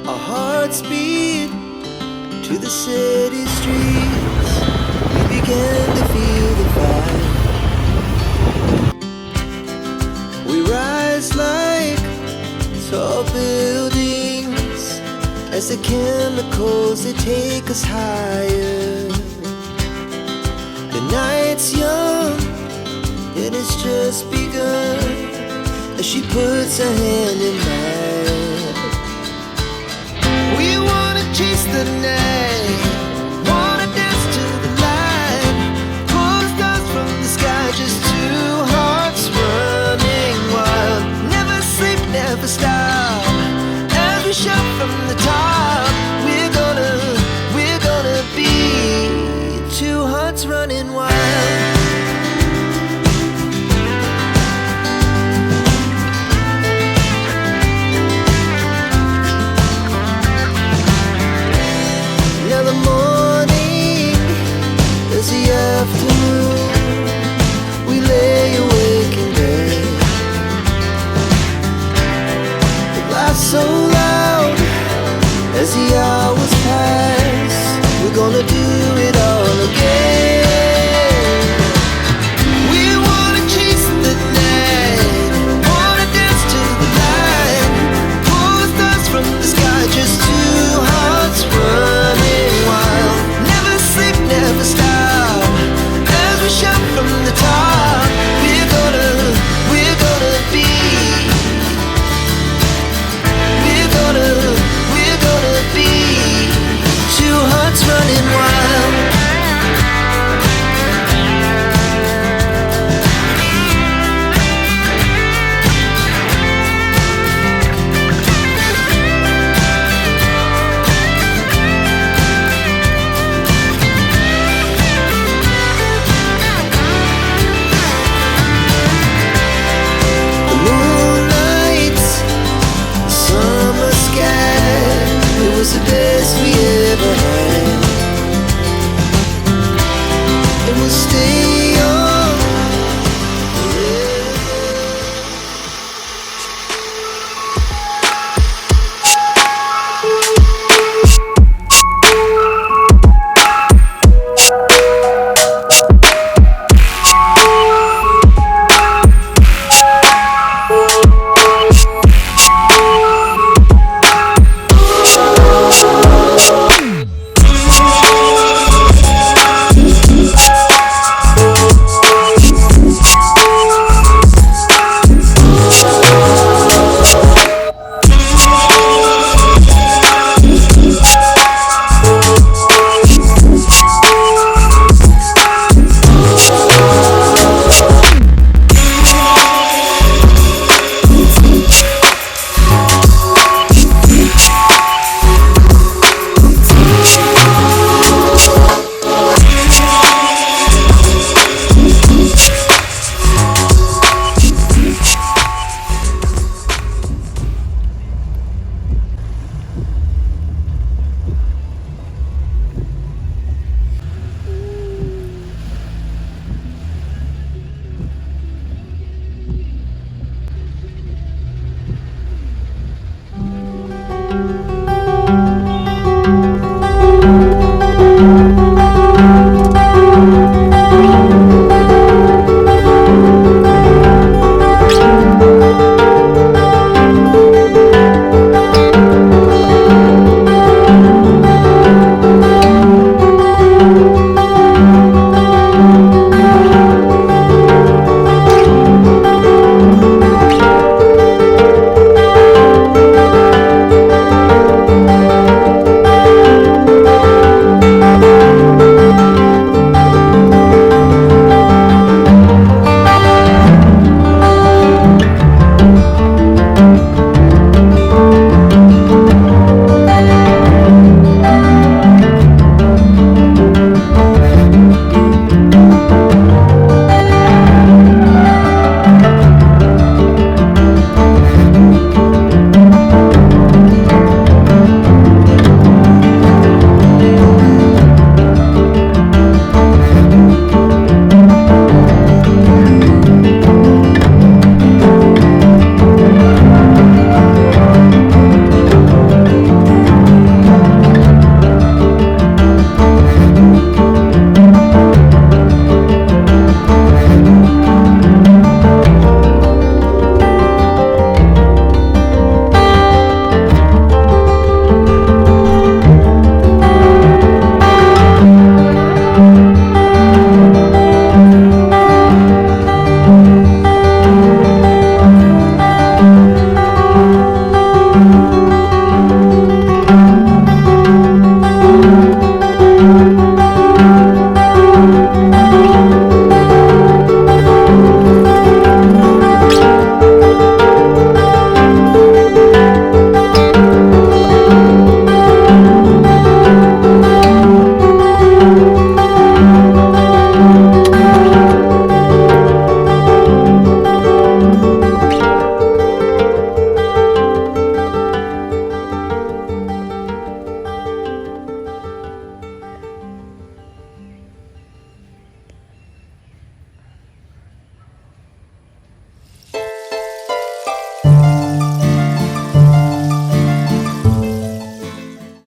Our hearts beat to the city streets. We began to feel the fire. We rise like tall buildings as the chemicals, they take us higher. The night's young and it's just begun as she puts her hand in mine. We wanna chase the night, wanna dance to the light, pull stars from the sky, just two hearts running wild. Never sleep, never stop, as we shout from the top. We're gonna be two hearts running wild. Afternoon, we lay awake in bed. The laugh so loud as the hours pass. We're gonna do it all again. We wanna chase the night, wanna dance to the light, pull stars from the sky, just two hearts running wild. Never sleep, never stop, shout from the top. We're gonna be, we're gonna be two hearts running wild. The best we ever had, and we'll stay young forever.